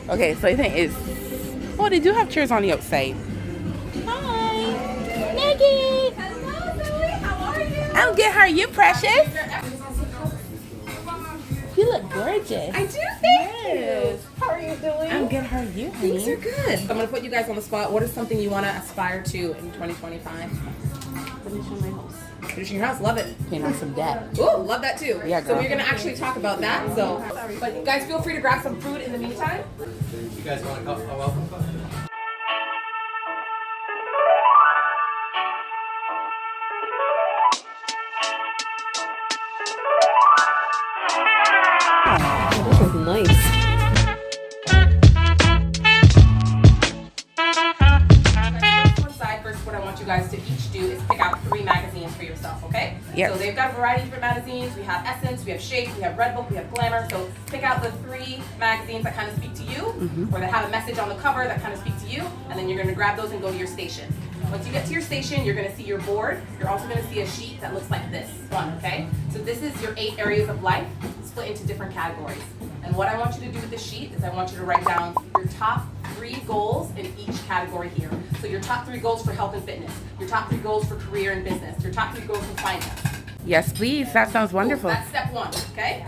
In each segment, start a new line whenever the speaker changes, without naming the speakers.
Okay, so I think it's. Oh, they do have chairs on the outside. Hi, Maggie.
Hello, Zoe. How are you?
I'm good. How are you, precious? You look gorgeous.
I do, thank
Yes.
you. How are you doing?
I'm good. How are you, honey?
Things are good. I'm gonna put you guys on the spot. What is something you want to aspire to in 2025?
Finishing my house.
Finishing your house, love it.
Paying off some debt.
Ooh, love that too.
Yeah,
so
girl.
we're gonna actually talk about that. So, but you guys feel free to grab some food in the meantime.
You guys want a welcome cup?
This is nice. One side first, what I want you guys to each do is pick out 3 magazines for yourself, okay?
Yep.
So they've got a variety of different magazines. We have Essence, we have Shape, we have Redbook, we have Glamour. So pick out the 3 magazines that kind of speak to you, or that have a message on the cover that kind of speak to you, and then you're gonna grab those and go to your station. Once you get to your station, you're gonna see your board. You're also gonna see a sheet that looks like this one, okay? So this is your 8 areas of life split into different categories. And what I want you to do with the sheet is I want you to write down your top 3 goals in each category here. So your top 3 goals for health and fitness, your top 3 goals for career and business, your top 3 goals for finance.
Yes, please. That sounds wonderful.
That's step 1, okay?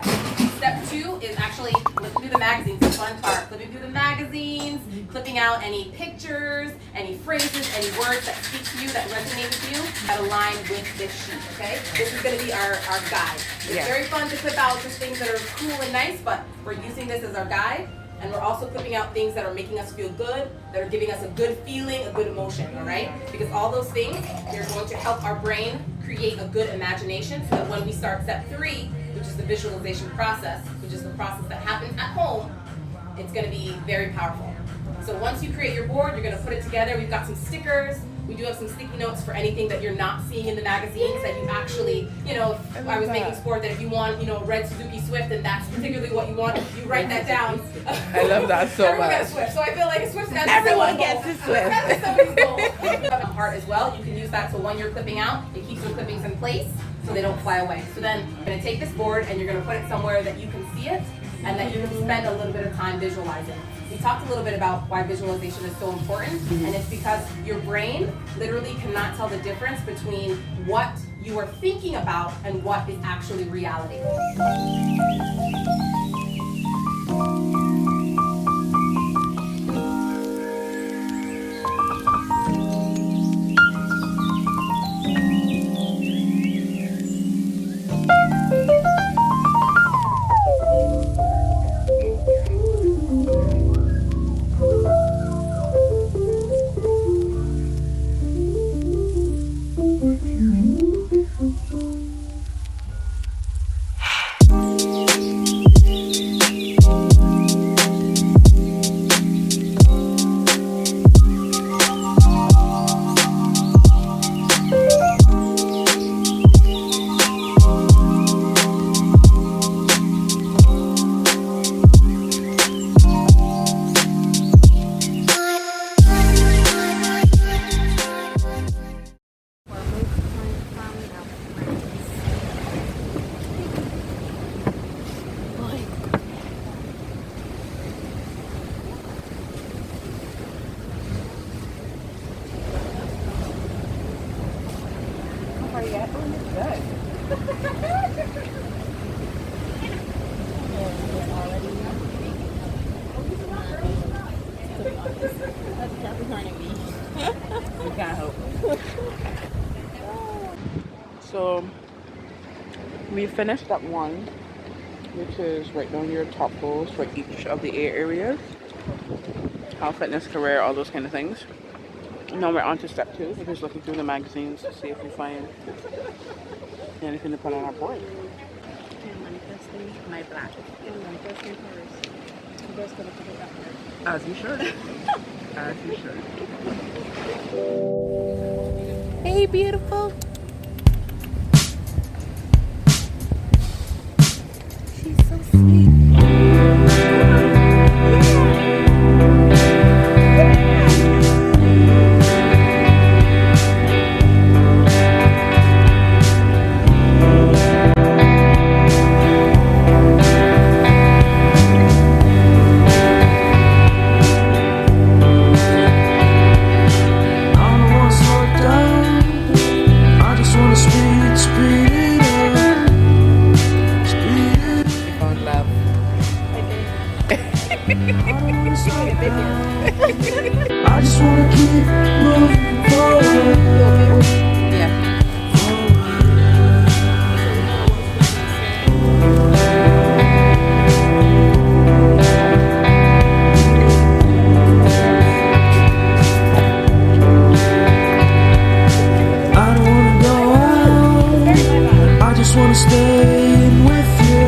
Step 2 is actually flipping through the magazines, the fun part. Flipping through the magazines, clipping out any pictures, any phrases, any words that speak to you, that resonate with you, that align with this sheet, okay? This is gonna be our guide. It's
Yeah.
very fun to clip out just things that are cool and nice, but we're using this as our guide. And we're also clipping out things that are making us feel good, that are giving us a good feeling, a good emotion, all right? Because all those things, they're going to help our brain create a good imagination so that when we start step 3, which is the visualization process, which is the process that happens at home, it's gonna be very powerful. So once you create your board, you're gonna put it together. We've got some stickers. We do have some sticky notes for anything that you're not seeing in the magazines that you actually, I was making sport that if you want, red Suzuki Swift and that's particularly what you want, you write that down.
I love that so
Everyone
much.
got a Swift, so I feel like a Swift has
Everyone gets a Swift.
That's somebody's goal. You have a heart as well. You can use that so when you're clipping out, it keeps your clippings in place so they don't fly away. So then you're gonna take this board and you're gonna put it somewhere that you can see it and that you can spend a little bit of time visualizing. We talked a little bit about why visualization is so important, and it's because your brain literally cannot tell the difference between what you are thinking about and what is actually reality.
So we finished step 1, which is write down your top goals for each of the 8 areas. Health, fitness, career, all those kind of things. Now we're on to step 2, which is looking through the magazines to see if we find anything to put on our board.
Manifesting my black. Manifesting first. I'm just gonna put it up there.
As you should. As you should. Hey, beautiful. She's so sweet.
I just wanna keep moving forward.
Yeah.
I don't wanna go out. I just wanna stay in with you.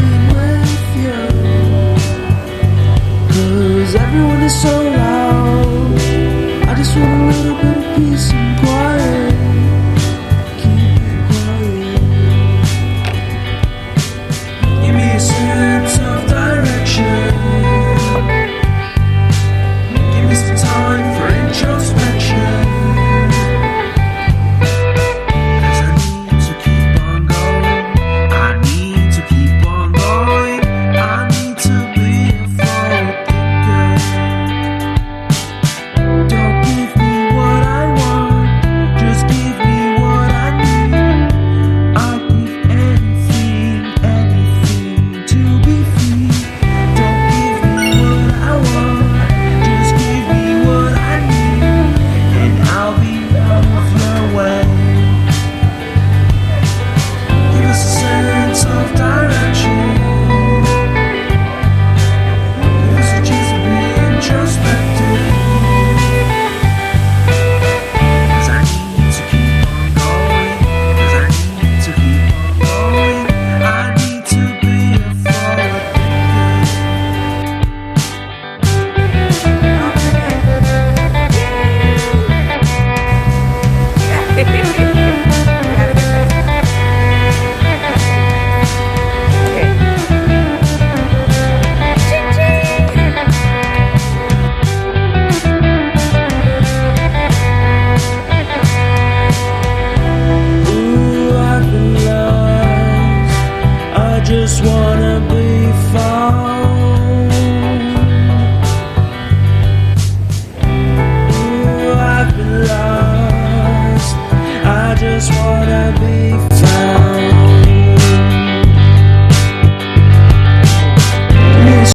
In with you. 'Cause everyone is so loud. I just want a little bit of peace and quiet. Keep it quiet. Give me a sense of direction. Give me some time for introspection. 'Cause I need to keep on going. I need to keep on going. I need to be a forward thinker. Don't give me what I want, just give me what I need. I'll give anything, anything to be free. Don't give me what I want, just give me what I need, and I'll be out of your way. Give us a sense of direction. Give us a chance to be introspective. 'Cause I need to keep on going. 'Cause I need to keep on going. I need to be a forward thinker. Ooh, I've been lost. I just wanna be found. Ooh, I've been lost. I just wanna